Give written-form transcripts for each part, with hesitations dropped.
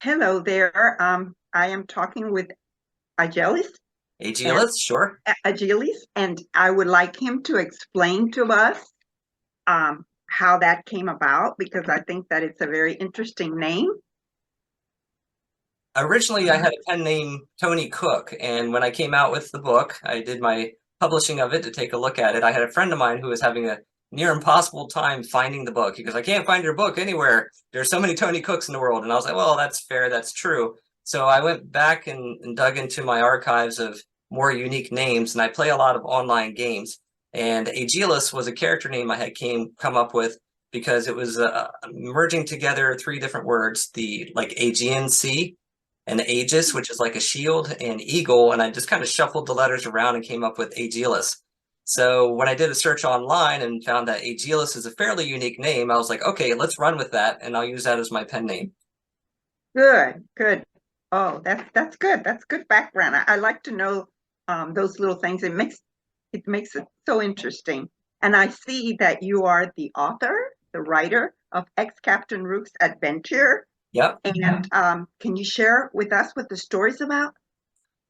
Hello there. I am talking with Aegelis and Aegelis, sure. Aegelis, and I would like him to explain to us how that came about because I think that it's a very interesting name. Originally, I had a pen name Tony Cook, and when I came out with the book, I did my publishing of it to take a look at it. I had a friend of mine who was having a near impossible time finding the book. He goes, "I can't find your book anywhere. There's so many Tony Cooks in the world." And I was like, "Well, that's fair. That's true." So I went back and dug into my archives of more unique names, and I play a lot of online games. And Aegelis was a character name I had come up with because it was merging together three different words, the like Aegean Sea, an Aegis, which is like a shield, and Eagle, and I just kind of shuffled the letters around and came up with Aegelis. So when I did a search online and found that Aegelis is a fairly unique name, I was like, okay, let's run with that, and I'll use that as my pen name. Good, good. Oh, that's good. That's good background. I like to know those little things. It makes it so interesting. And I see that you are the author, the writer of Captain Rook's Adventure. Yep. And can you share with us what the story's about?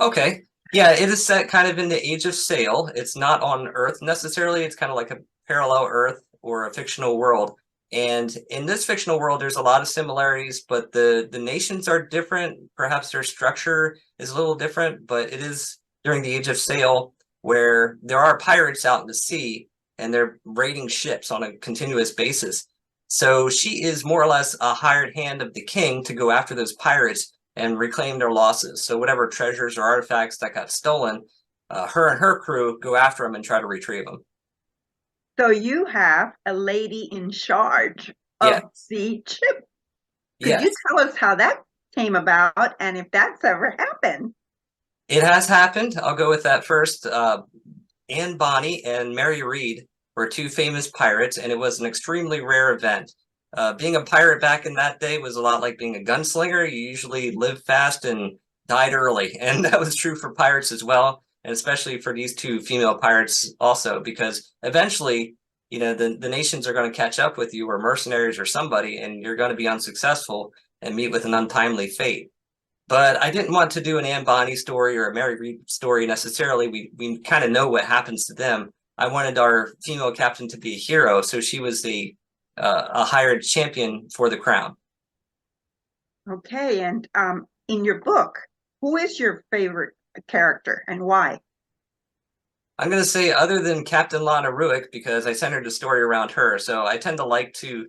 Okay. Yeah, it is set kind of in the Age of Sail. It's not on Earth necessarily. It's kind of like a parallel Earth or a fictional world. And in this fictional world, there's a lot of similarities, but the nations are different. Perhaps their structure is a little different, but it is during the Age of Sail where there are pirates out in the sea and they're raiding ships on a continuous basis. So she is more or less a hired hand of the king to go after those pirates and reclaim their losses. So whatever treasures or artifacts that got stolen, her and her crew go after them and try to retrieve them. So you have a lady in charge Yeah, of the ship. Could you yes, tell us how that came about and if that's ever happened? it has happened. I'll go with that first. Anne Bonny and Mary Read were two famous pirates, and it was an extremely rare event. Being a pirate back in that day was a lot like being a gunslinger. You usually lived fast and died early, and that was true for pirates as well, and especially for these two female pirates also, because eventually, the nations are going to catch up with you, or mercenaries or somebody, and you're going to be unsuccessful and meet with an untimely fate. But I didn't want to do an Anne Bonny story or a Mary Read story necessarily. We kind of know what happens to them. I wanted our female captain to be a hero, so she was a hired champion for the crown. Okay, and in your book, who is your favorite character and why? I'm going to say other than Captain Lanna Ruik because I centered the story around her. So I tend to like to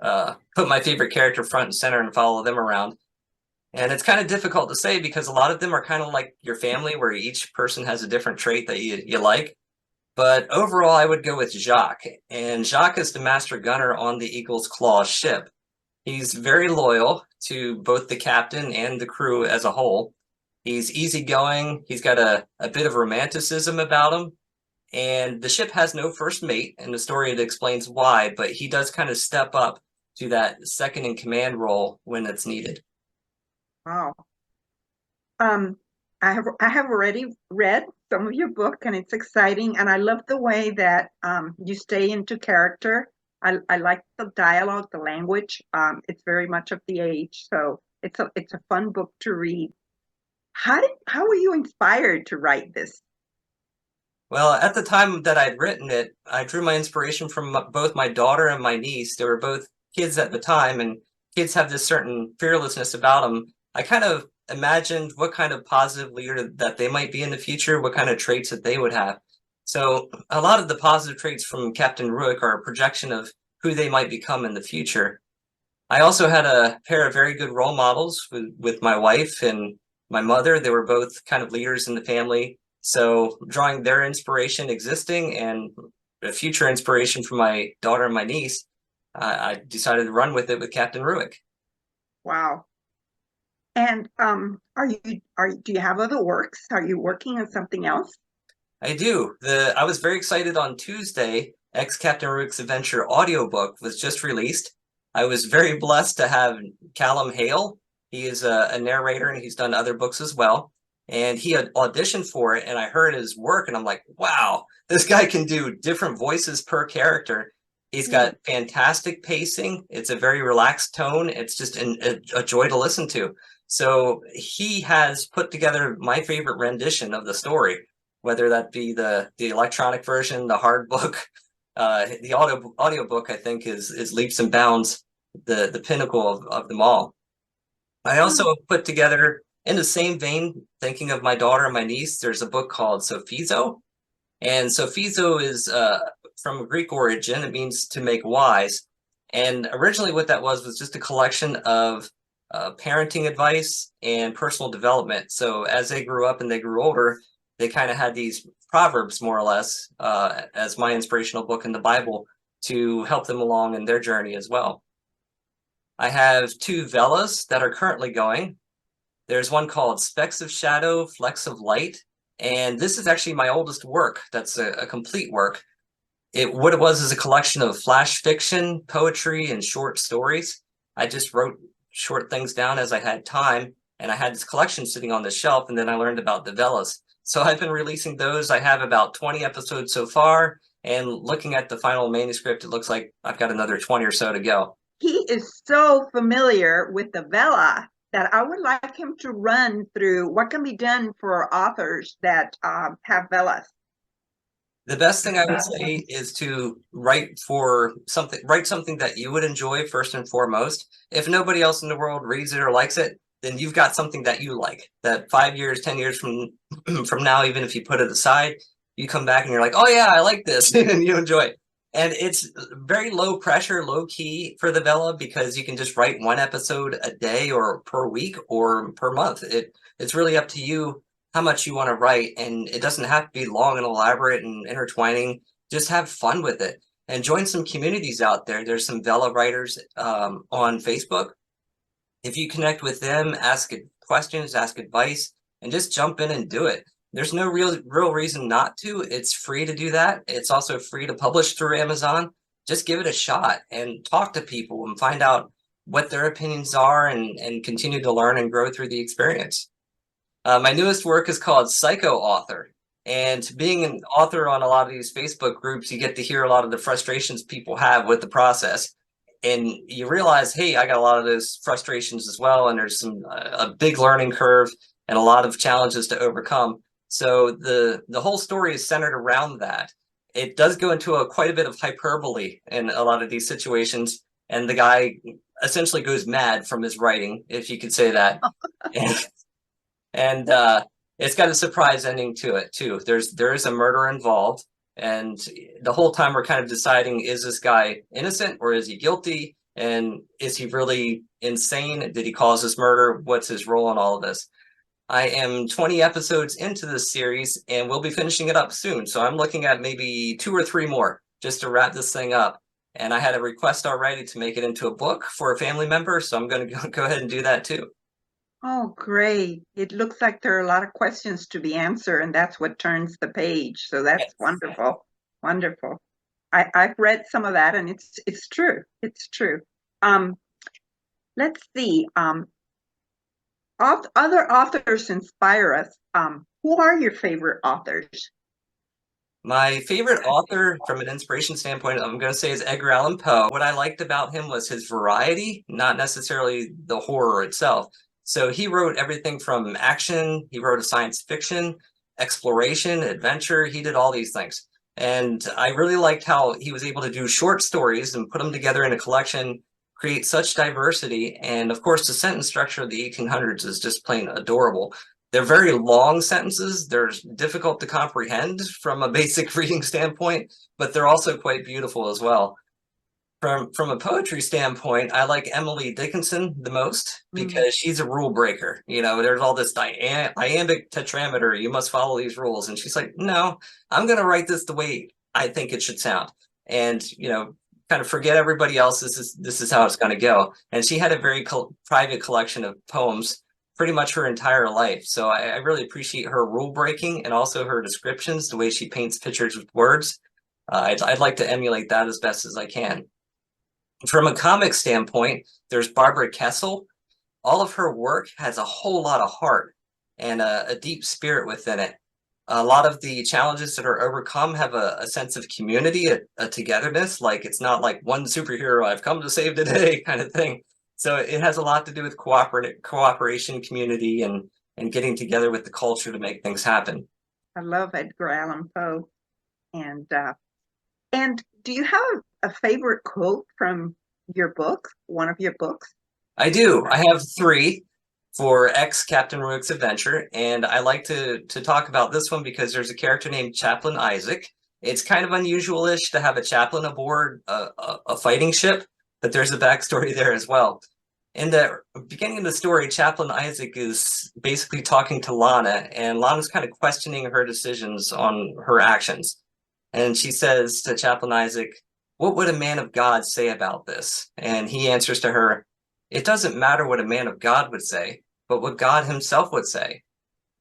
put my favorite character front and center and follow them around. And it's kind of difficult to say because a lot of them are kind of like your family, where each person has a different trait that you like. But overall, I would go with Jacques. And Jacques is the master gunner on the Eagle's Claw ship. He's very loyal to both the captain and the crew as a whole. He's easygoing. He's got a bit of romanticism about him. And the ship has no first mate. In the story, it explains why, but he does kind of step up to that second in command role when it's needed. Wow. Um, I have already read some of your book and it's exciting and I love the way that you stay into character. I like the dialogue, the language. It's very much of the age, so it's a fun book to read. How were you inspired to write this? Well, at the time that I'd written it, I drew my inspiration from both my daughter and my niece. They were both kids at the time, and kids have this certain fearlessness about them. I kind of imagined what kind of positive leader that they might be in the future, what kind of traits that they would have. So a lot of the positive traits from Captain Ruik are a projection of who they might become in the future. I also had a pair of very good role models with my wife and my mother. They were both kind of leaders in the family. So drawing their inspiration existing and a future inspiration for my daughter and my niece, I decided to run with it with Captain Ruik. Wow. And do you have other works? Are you working on something else? I do. I was very excited on Tuesday. Ex Captain Ruik's Adventure audiobook was just released. I was very blessed to have Callum Hale. He is a narrator and he's done other books as well. And he had auditioned for it, and I heard his work, and I'm like, wow, this guy can do different voices per character. He's got fantastic pacing. It's a very relaxed tone. It's just a joy to listen to. So he has put together my favorite rendition of the story, whether that be the electronic version, the hard book, the audiobook, I think is leaps and bounds the pinnacle of them all. I also put together, in the same vein, thinking of my daughter and my niece, there's a book called Sophizo. And Sophizo is from Greek origin. It means to make wise. And originally what that was just a collection of parenting advice and personal development. So as they grew up and they grew older, they kind of had these proverbs, more or less, as my inspirational book in the Bible to help them along in their journey as well. I have 2 novellas that are currently going. There's one called Specks of Shadow, Flecks of Light. And this is actually my oldest work. That's a complete work. What it was is a collection of flash fiction, poetry, and short stories. I just wrote short things down as I had time, and I had this collection sitting on the shelf, and then I learned about novellas. So I've been releasing those. I have about 20 episodes so far, and looking at the final manuscript, it looks like I've got another 20 or so to go. He is so familiar with the novella that I would like him to run through what can be done for authors that have novellas. The best thing I would say is to write something that you would enjoy first and foremost. If nobody else in the world reads it or likes it, then you've got something that you like. That 5 years, 10 years from now, even if you put it aside, you come back and you're like, oh yeah, I like this, and you enjoy it. And it's very low pressure, low key for the novella because you can just write 1 episode a day or per week or per month. It's really up to you how much you want to write, and it doesn't have to be long and elaborate and intertwining. Just have fun with it and join some communities out there. There's some novella writers on Facebook. If you connect with them, ask questions, ask advice, and just jump in and do it. There's no real reason not to. It's free to do that. It's also free to publish through Amazon. Just give it a shot and talk to people and find out what their opinions are and continue to learn and grow through the experience. My newest work is called Psycho Author. And being an author on a lot of these Facebook groups, you get to hear a lot of the frustrations people have with the process. And you realize, hey, I got a lot of those frustrations as well. And there's a big learning curve and a lot of challenges to overcome. So the whole story is centered around that. It does go into quite a bit of hyperbole in a lot of these situations. And the guy essentially goes mad from his writing, if you could say that. And it's got a surprise ending to it too. There is a murder involved, and the whole time we're kind of deciding, is this guy innocent or is he guilty? And is he really insane? Did he cause this murder? What's his role in all of this? I am 20 episodes into this series, and we'll be finishing it up soon. So I'm looking at maybe 2 or 3 more just to wrap this thing up. And I had a request already to make it into a book for a family member, so I'm going to go ahead and do that too. Oh, great. It looks like there are a lot of questions to be answered, and that's what turns the page. So that's Yes. wonderful. Wonderful. I've read some of that, and it's true. It's true. Let's see. Other authors inspire us. Who are your favorite authors? My favorite author from an inspiration standpoint, I'm going to say, is Edgar Allan Poe. What I liked about him was his variety, not necessarily the horror itself. So he wrote everything from action, he wrote a science fiction, exploration, adventure. He did all these things. And I really liked how he was able to do short stories and put them together in a collection, create such diversity. And of course, the sentence structure of the 1800s is just plain adorable. They're very long sentences. They're difficult to comprehend from a basic reading standpoint, but they're also quite beautiful as well. From a poetry standpoint, I like Emily Dickinson the most because she's a rule breaker. You know, there's all this iambic tetrameter. You must follow these rules. And she's like, no, I'm going to write this the way I think it should sound. And, you know, kind of forget everybody else. This is how it's going to go. And she had a very private collection of poems pretty much her entire life. So I really appreciate her rule breaking and also her descriptions, the way she paints pictures with words. I'd like to emulate that as best as I can. From a comic standpoint, there's Barbara Kessel. All of her work has a whole lot of heart and a deep spirit within it. A lot of the challenges that are overcome have a sense of community, a togetherness. Like it's not like one superhero I've come to save today kind of thing. So it has a lot to do with cooperation, community, and getting together with the culture to make things happen. I love Edgar Allan Poe. And do you have a favorite quote from your book, one of your books? I do. I have three for X Captain Ruik's Adventure, and I like to talk about this one because there's a character named Chaplain Isaac. It's kind of unusual-ish to have a chaplain aboard a fighting ship, but there's a backstory there as well. In the beginning of the story, Chaplain Isaac is basically talking to Lana, and Lana's kind of questioning her decisions on her actions. And she says to Chaplain Isaac, "What would a man of God say about this?" And he answers to her, "It doesn't matter what a man of God would say, but what God himself would say."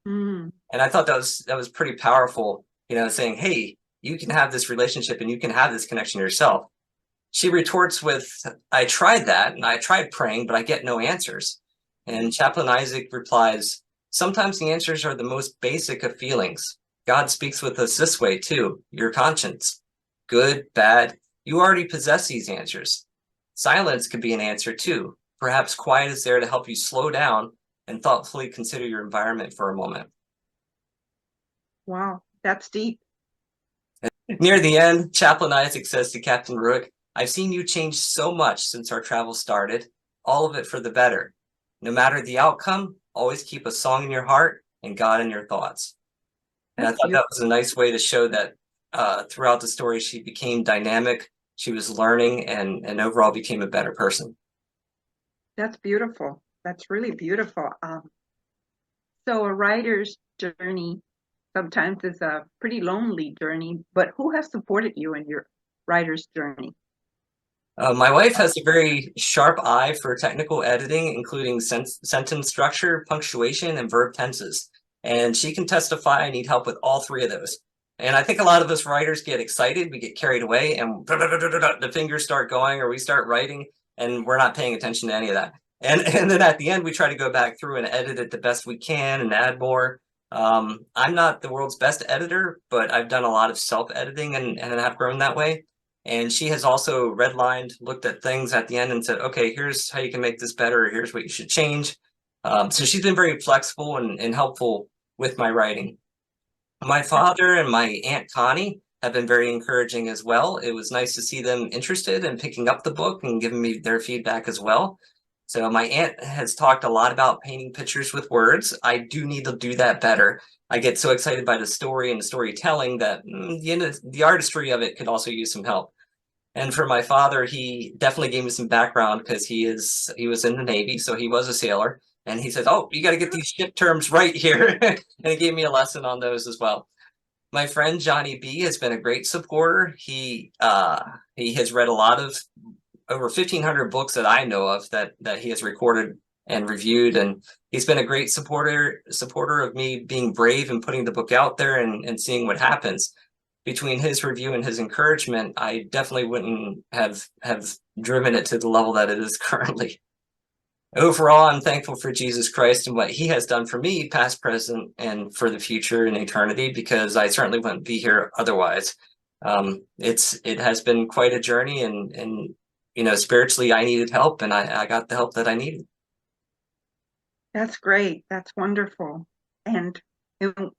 Mm. And I thought that was pretty powerful, saying, "Hey, you can have this relationship and you can have this connection yourself." She retorts with, "I tried that and I tried praying, but I get no answers." And Chaplain Isaac replies, "Sometimes the answers are the most basic of feelings. God speaks with us this way too, your conscience. Good, bad, you already possess these answers. Silence could be an answer too. Perhaps quiet is there to help you slow down and thoughtfully consider your environment for a moment." Wow, that's deep. Near the end, Chaplain Isaac says to Captain Ruik, "I've seen you change so much since our travel started, all of it for the better. No matter the outcome, always keep a song in your heart and God in your thoughts." And I That's thought that beautiful. was a nice way to show that throughout the story, she became dynamic, she was learning, and overall became a better person. That's beautiful. That's really beautiful. So a writer's journey sometimes is a pretty lonely journey, but who has supported you in your writer's journey? My wife has a very sharp eye for technical editing, including sentence structure, punctuation, and verb tenses. And she can testify I need help with all three of those. And I think a lot of us writers get excited, we get carried away, and the fingers start going, or we start writing, and we're not paying attention to any of that. And then at the end, we try to go back through and edit it the best we can and add more. I'm not the world's best editor, but I've done a lot of self-editing and have grown that way. And she has also redlined, looked at things at the end and said, "Okay, here's how you can make this better. Or here's what you should change." So she's been very flexible and helpful with my writing. My father and my Aunt Connie have been very encouraging as well. It was nice to see them interested in picking up the book and giving me their feedback as well. So my aunt has talked a lot about painting pictures with words. I do need to do that better. I get so excited by the story and the storytelling that the artistry of it could also use some help. And for my father, he definitely gave me some background because he was in the Navy, so he was a sailor. And he said, "Oh, you got to get these ship terms right here." And he gave me a lesson on those as well. My friend Johnny B has been a great supporter. He has read a lot of over 1,500 books that I know of that he has recorded and reviewed, and he's been a great supporter of me being brave and putting the book out there and seeing what happens. Between his review and his encouragement, I definitely wouldn't have driven it to the level that it is currently. Overall, I'm thankful for Jesus Christ and what he has done for me, past, present, and for the future and eternity, because I certainly wouldn't be here otherwise. It has been quite a journey, and spiritually, I needed help, and I got the help that I needed. That's great. That's wonderful. And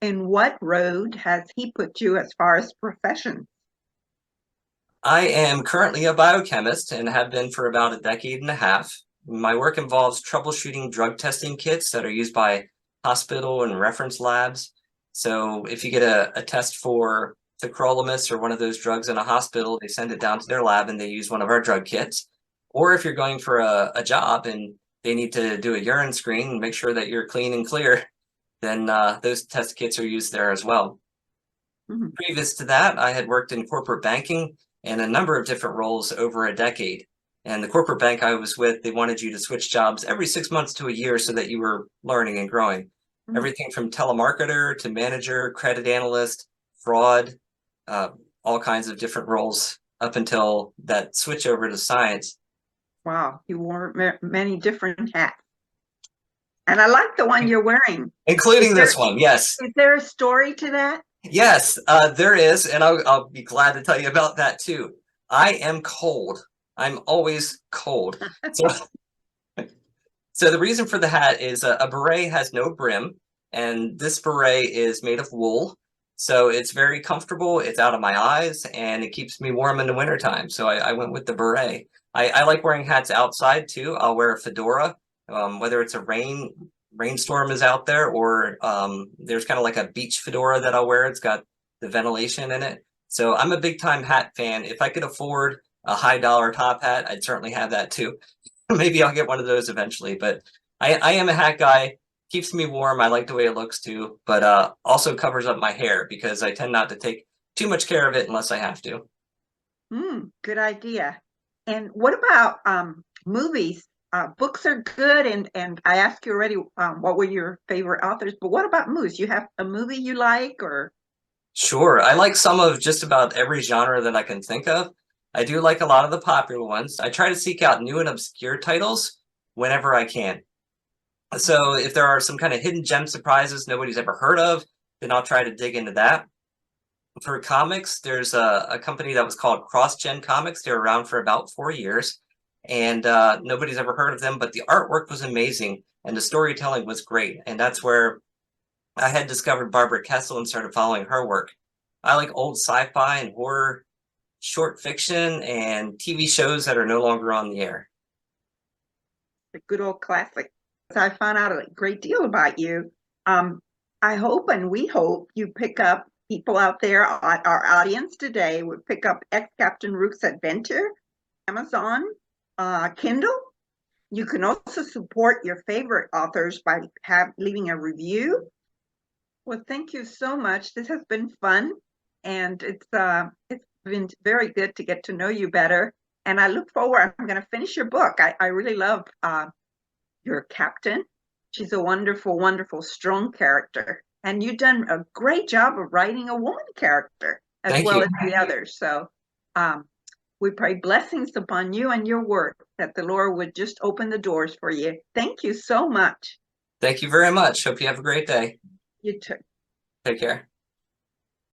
in what road has he put you as far as profession? I am currently a biochemist and have been for about a decade and a half. My work involves troubleshooting drug testing kits that are used by hospital and reference labs. So if you get a test for tacrolimus or one of those drugs in a hospital, they send it down to their lab and they use one of our drug kits. Or if you're going for a job and they need to do a urine screen and make sure that you're clean and clear, then those test kits are used there as well. Mm-hmm. Previous to that, I had worked in corporate banking in a number of different roles over a decade. And the corporate bank I was with, they wanted you to switch jobs every 6 months to a year so that you were learning and growing. Mm-hmm. Everything from telemarketer to manager, credit analyst, fraud, all kinds of different roles up until that switch over to science. Wow, you wore many different hats. And I like the one you're wearing. Including this one, yes. Is there a story to that? Yes, there is, and I'll be glad to tell you about that too. I am cold. I'm always cold. So, so the reason for the hat is a beret has no brim, and this beret is made of wool. So it's very comfortable. It's out of my eyes, and it keeps me warm in the wintertime. So I went with the beret. I like wearing hats outside too. I'll wear a fedora, whether it's a rainstorm is out there, or there's kind of like a beach fedora that I'll wear. It's got the ventilation in it. So I'm a big time hat fan. If I could afford a high dollar top hat, I'd certainly have that too. Maybe I'll get one of those eventually, but I am a hat guy. Keeps me warm. I like the way it looks too, but also covers up my hair because I tend not to take too much care of it unless I have to. Good idea. And what about movies? Books are good, and I asked you already what were your favorite authors, but what about movies? You have a movie you like, or? Sure, I like some of just about every genre that I can think of. I do like a lot of the popular ones. I try to seek out new and obscure titles whenever I can. So if there are some kind of hidden gem surprises nobody's ever heard of, then I'll try to dig into that. For comics, there's a company that was called CrossGen Comics. They were around for about 4 years, and nobody's ever heard of them, but the artwork was amazing and the storytelling was great. And that's where I had discovered Barbara Kessel and started following her work. I like old sci-fi and horror, short fiction, and TV shows that are no longer on the air. The good old classic. I found out a great deal about you. I hope, and we hope, you pick up, people out there, our audience today would pick up Captain Ruik's Adventure, Amazon, Kindle. You can also support your favorite authors by leaving a review. Well, thank you so much. This has been fun, and it's been very good to get to know you better. And I look forward. I'm going to finish your book. I really love your captain. She's a wonderful, wonderful, strong character. And you've done a great job of writing a woman character as well as the others. So we pray blessings upon you and your work, that the Lord would just open the doors for you. Thank you so much. Thank you very much. Hope you have a great day. You too. Take care.